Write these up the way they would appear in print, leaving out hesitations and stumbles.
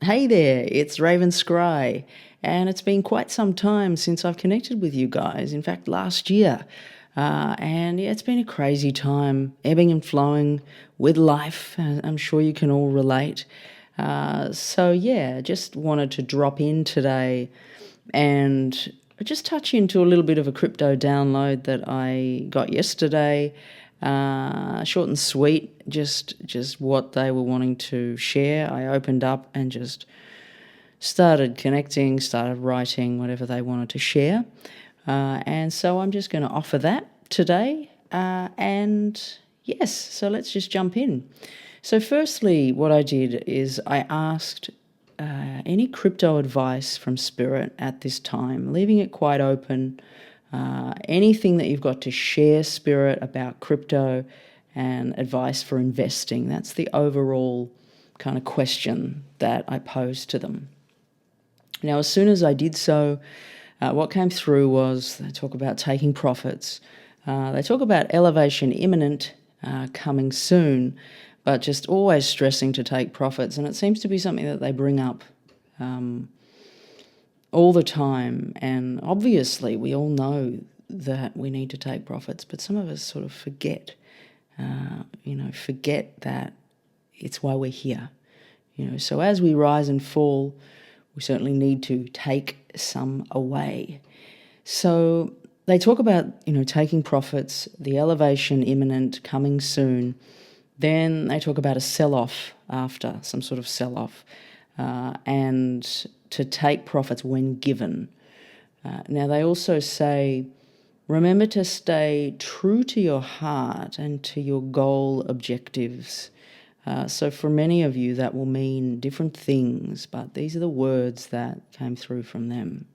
Hey there, it's Raven Scry, and it's been quite some time since I've connected with you guys. In fact, last year. And yeah, it's been a crazy time, ebbing and flowing with life. I'm sure you can all relate. So yeah, just wanted to drop in today and just touch into a little bit of a crypto download that I got yesterday. Short and sweet, just what they were wanting to share. I opened up and just started connecting, started writing whatever they wanted to share. And so I'm just going to offer that today. And yes, so let's just jump in. So firstly, what I did is I asked any crypto advice from Spirit at this time, leaving it quite open. Anything that you've got to share, Spirit, about crypto and advice for investing. That's the overall kind of question that I posed to them. Now, as soon as I did so, what came through was they talk about taking profits. They talk about elevation imminent, coming soon, but just always stressing to take profits. And it seems to be something that they bring up all the time. And obviously, we all know that we need to take profits, but some of us sort of forget, forget that it's why we're here. So as we rise and fall, we certainly need to take some away. So they talk about, taking profits, the elevation imminent, coming soon. Then they talk about a sell-off after, some sort of sell-off, and to take profits when given. Now they also say, remember to stay true to your heart and to your goal objectives. So for many of you, that will mean different things, but these are the words that came through from them.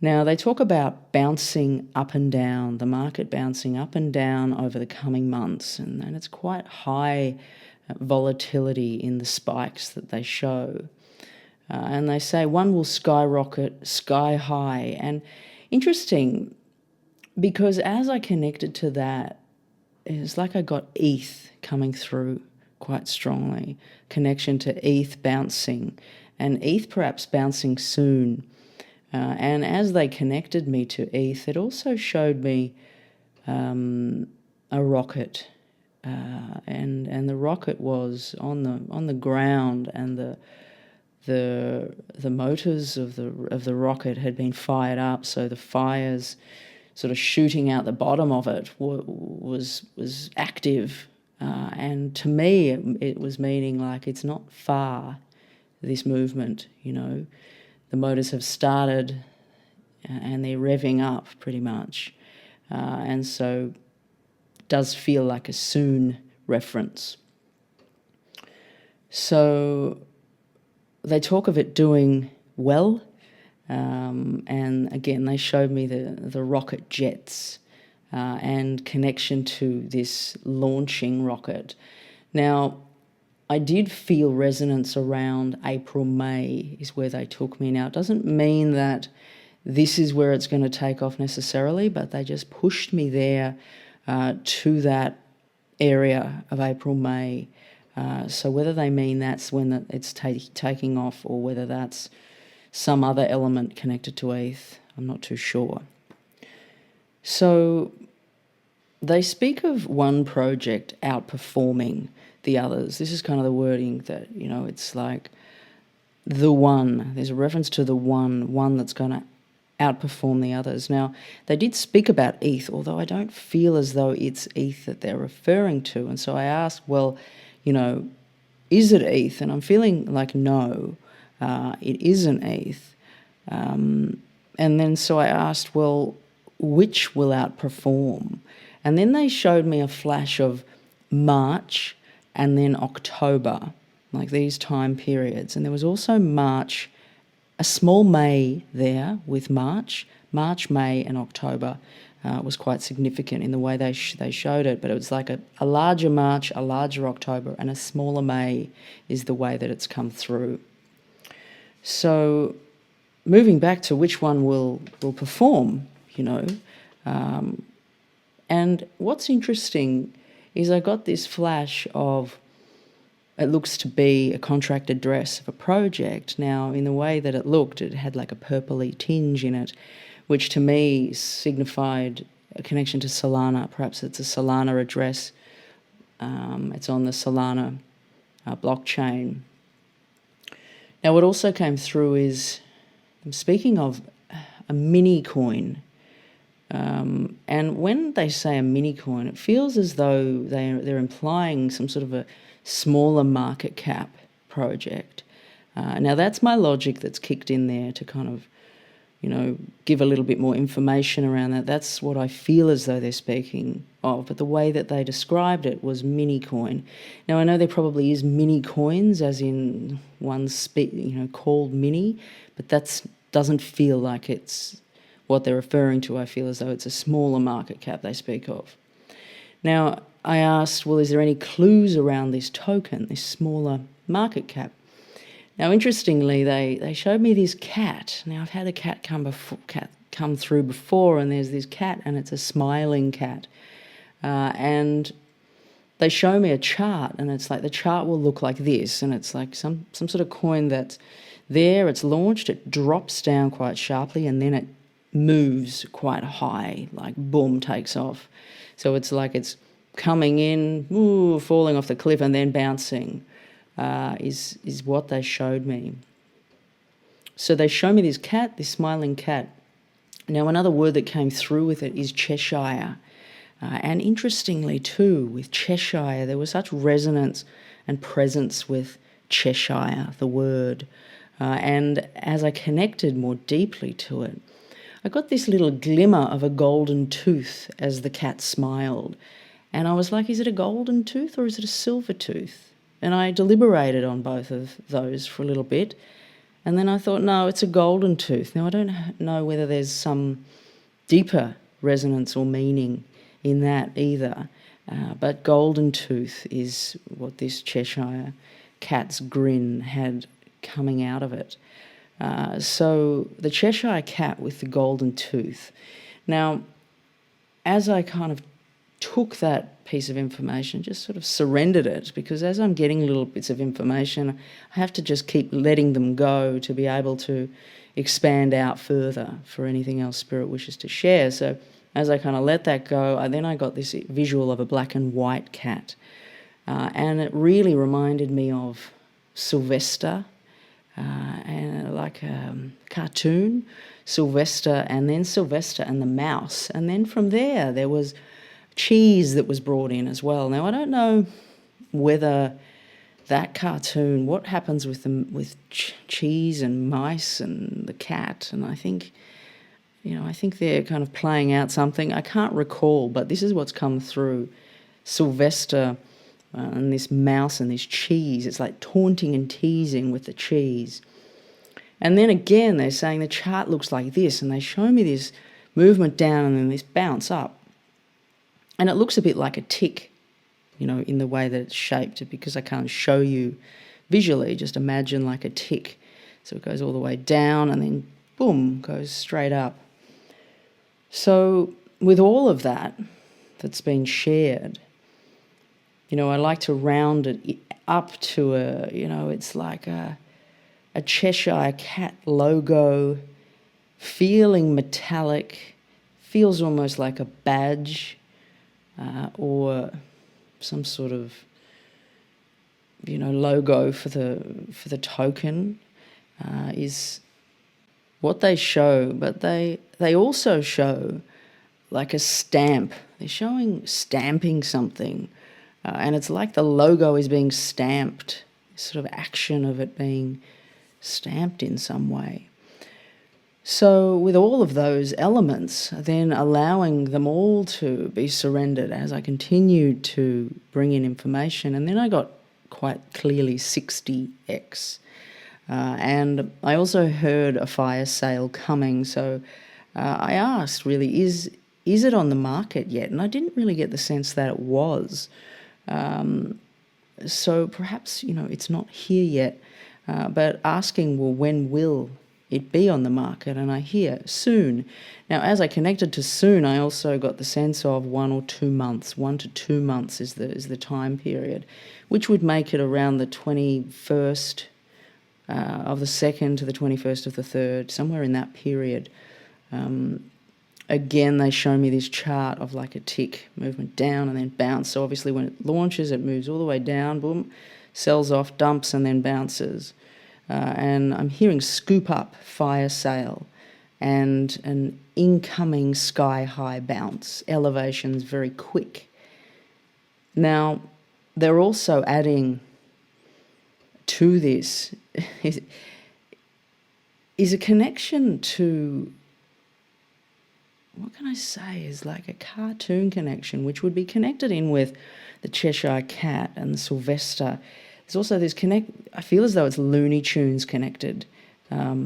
Now, they talk about bouncing up and down, the market bouncing up and down over the coming months, and it's quite high volatility in the spikes that they show. And they say one will skyrocket sky high. And interesting, because as I connected to that, it's like I got ETH coming through quite strongly, connection to ETH bouncing, and ETH perhaps bouncing soon. And as they connected me to ETH, it also showed me a rocket, and the rocket was on the ground, and the motors of the rocket had been fired up, so the fires sort of shooting out the bottom of it was active. And to me, it was meaning like it's not far, this movement, The motors have started and they're revving up pretty much. And so it does feel like a soon reference. So they talk of it doing well. And again, they showed me the rocket jets and connection to this launching rocket. Now, I did feel resonance around April, May is where they took me. Now, it doesn't mean that this is where it's going to take off necessarily, but they just pushed me there to that area of April, May. So whether they mean that's when it's taking off or whether that's some other element connected to ETH, I'm not too sure. So they speak of one project outperforming the others. This is kind of the wording that, it's like the one. There's a reference to the one that's going to outperform the others. Now, they did speak about ETH, although I don't feel as though it's ETH that they're referring to. And so I asked, well, is it ETH? And I'm feeling like no, it isn't ETH. And then so I asked, well, which will outperform? And then they showed me a flash of March and then October, like these time periods. And there was also March, a small May there with March, May and October was quite significant in the way they showed it. But it was like a larger March, a larger October, and a smaller May is the way that it's come through. So moving back to which one will perform, and what's interesting is I got this flash of it looks to be a contract address of a project. Now, in the way that it looked, it had like a purpley tinge in it, which to me signified a connection to Solana. Perhaps it's a Solana address. It's on the Solana blockchain. Now, what also came through is, speaking of a mini coin, and when they say a mini coin, it feels as though they're implying some sort of a smaller market cap project. Now, that's my logic that's kicked in there to kind of, give a little bit more information around that. That's what I feel as though they're speaking of. But the way that they described it was mini coin. Now, I know there probably is mini coins, as in one's called mini, but that doesn't feel like it's what they're referring to. I feel as though it's a smaller market cap they speak of. Now, I asked, well, is there any clues around this token, this smaller market cap? Now, interestingly, they showed me this cat. Now, I've had a cat come through before, and there's this cat, and it's a smiling cat. And they show me a chart, and it's like the chart will look like this, and it's like some sort of coin that's there, it's launched, it drops down quite sharply, and then it moves quite high, like boom, takes off. So it's like it's coming in, falling off the cliff, and then bouncing. Is what they showed me. So they show me this cat, this smiling cat. Now, another word that came through with it is Cheshire. And interestingly too, with Cheshire, there was such resonance and presence with Cheshire, the word. And as I connected more deeply to it, I got this little glimmer of a golden tooth as the cat smiled. And I was like, is it a golden tooth or is it a silver tooth? And I deliberated on both of those for a little bit. And then I thought, no, it's a golden tooth. Now, I don't know whether there's some deeper resonance or meaning in that either. But golden tooth is what this Cheshire cat's grin had coming out of it. So the Cheshire cat with the golden tooth. Now, as I kind of took that piece of information, just sort of surrendered it, because as I'm getting little bits of information, I have to just keep letting them go to be able to expand out further for anything else Spirit wishes to share. So as I kind of let that go, I got this visual of a black and white cat. And it really reminded me of Sylvester, and like a cartoon, Sylvester, and then Sylvester and the mouse. And then from there was cheese that was brought in as well. Now, I don't know whether that cartoon, what happens with them, with cheese and mice and the cat, and I think they're kind of playing out something. I can't recall, but this is what's come through. Sylvester and this mouse and this cheese, it's like taunting and teasing with the cheese. And then again, they're saying the chart looks like this, and they show me this movement down and then this bounce up. And it looks a bit like a tick, in the way that it's shaped, because I can't show you visually. Just imagine like a tick. So it goes all the way down and then, boom, goes straight up. So with all of that's been shared, I like to round it up to it's like a Cheshire cat logo, feeling metallic, feels almost like a badge, or some sort of logo for the token, is what they show. But they also show like a stamp. They're showing stamping something, and it's like the logo is being stamped, sort of action of it being stamped in some way. So with all of those elements, then allowing them all to be surrendered as I continued to bring in information, and then I got quite clearly 60x. And I also heard a fire sale coming, so I asked, really, is it on the market yet? And I didn't really get the sense that it was. So perhaps, it's not here yet, but asking, well, when will it be on the market? And I hear soon. Now, as I connected to soon, I also got the sense of 1 or 2 months. 1 to 2 months is the time period, which would make it around the 21st of the second to the 21st of the third, somewhere in that period. Again, they show me this chart of like a tick movement down and then bounce. So obviously when it launches, it moves all the way down, boom, sells off, dumps, and then bounces. And I'm hearing scoop up, fire sale, and an incoming sky high bounce, elevations very quick. Now, they're also adding to this is a connection to, what can I say, is like a cartoon connection, which would be connected in with the Cheshire Cat and the Sylvester. There's also this I feel as though it's Looney Tunes connected. I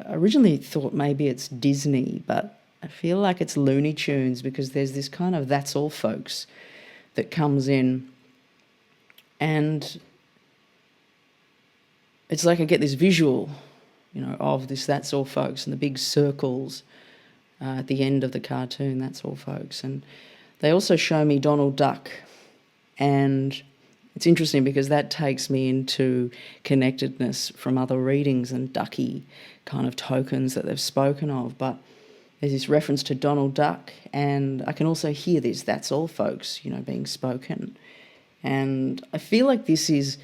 originally thought maybe it's Disney, but I feel like it's Looney Tunes because there's this kind of That's All Folks that comes in, and it's like I get this visual, of this That's All Folks and the big circles at the end of the cartoon, That's All Folks. And they also show me Donald Duck, and it's interesting because that takes me into connectedness from other readings and ducky kind of tokens that they've spoken of. But there's this reference to Donald Duck, and I can also hear this That's All Folks, being spoken. And I feel like this is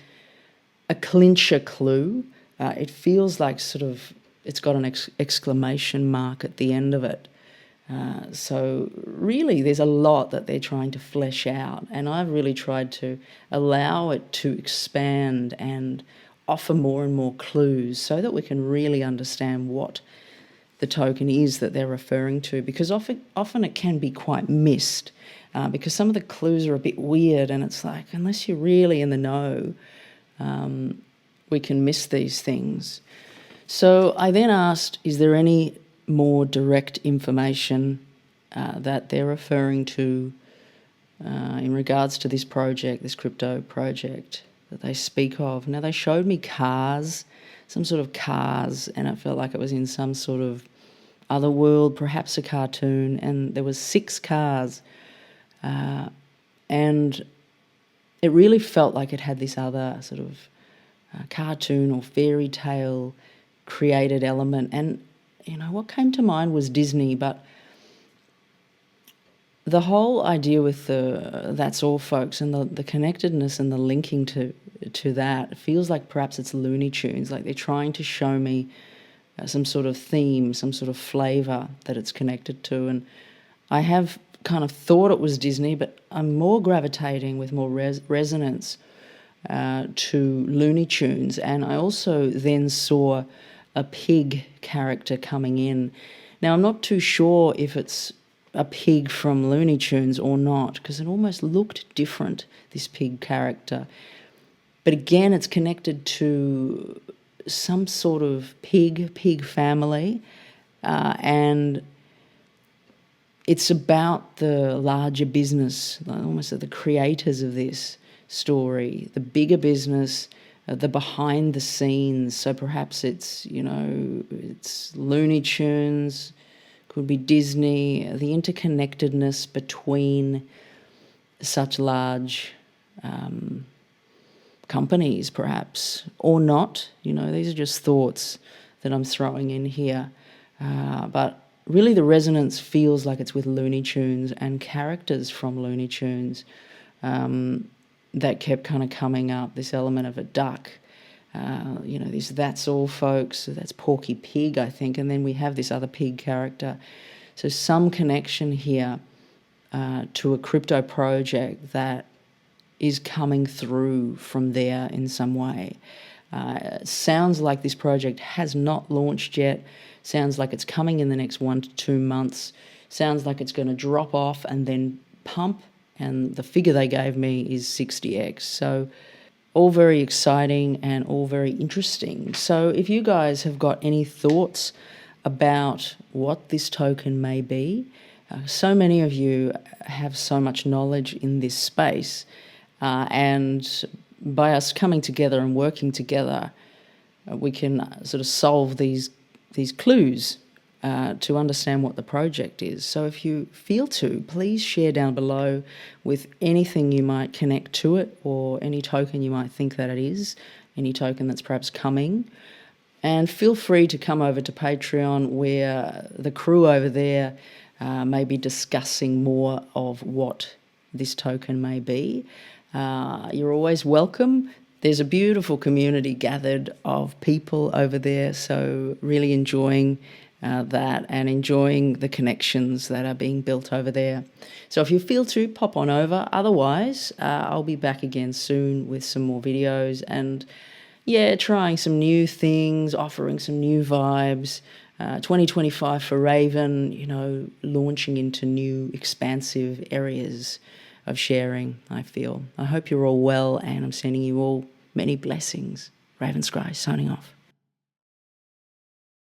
a clincher clue. It feels like it's got an exclamation mark at the end of it. So really there's a lot that they're trying to flesh out, and I've really tried to allow it to expand and offer more and more clues so that we can really understand what the token is that they're referring to, because often it can be quite missed because some of the clues are a bit weird, and it's like, unless you're really in the know, we can miss these things. So I then asked, is there any more direct information that they're referring to in regards to this project, this crypto project that they speak of? Now, they showed me cars, some sort of cars, and it felt like it was in some sort of other world, perhaps a cartoon, and there was 6 cars, and it really felt like it had this other sort of cartoon or fairy tale created element. And what came to mind was Disney, but the whole idea with the That's All Folks and the connectedness and the linking to that feels like perhaps it's Looney Tunes, like they're trying to show me some sort of theme, some sort of flavour that it's connected to. And I have kind of thought it was Disney, but I'm more gravitating with more resonance to Looney Tunes. And I also then saw a pig character coming in. Now, I'm not too sure if it's a pig from Looney Tunes or not, because it almost looked different, this pig character. But again, it's connected to some sort of pig family, and it's about the larger business, almost the creators of this story, the bigger business, the behind the scenes. So perhaps it's Looney Tunes, could be Disney, the interconnectedness between such large companies perhaps, or not. These are just thoughts that I'm throwing in here. But really the resonance feels like it's with Looney Tunes and characters from Looney Tunes that kept kind of coming up, this element of a duck. This That's All Folks, so that's Porky Pig, I think, and then we have this other pig character. So some connection here to a crypto project that is coming through from there in some way. It sounds like this project has not launched yet. Sounds like it's coming in the next 1 to 2 months. Sounds like it's going to drop off and then pump, and the figure they gave me is 60x. So all very exciting and all very interesting. So if you guys have got any thoughts about what this token may be, so many of you have so much knowledge in this space, and by us coming together and working together, we can sort of solve these clues to understand what the project is. So if you feel to, please share down below with anything you might connect to it, or any token you might think that it is, any token that's perhaps coming. And feel free to come over to Patreon, where the crew over there may be discussing more of what this token may be. You're always welcome. There's a beautiful community gathered of people over there, so really enjoying that and enjoying the connections that are being built over there. So if you feel to, pop on over. Otherwise, I'll be back again soon with some more videos and, yeah, trying some new things, offering some new vibes. 2025 for Raven, you know, launching into new expansive areas of sharing, I feel. I hope you're all well, and I'm sending you all many blessings. Raven Scry signing off.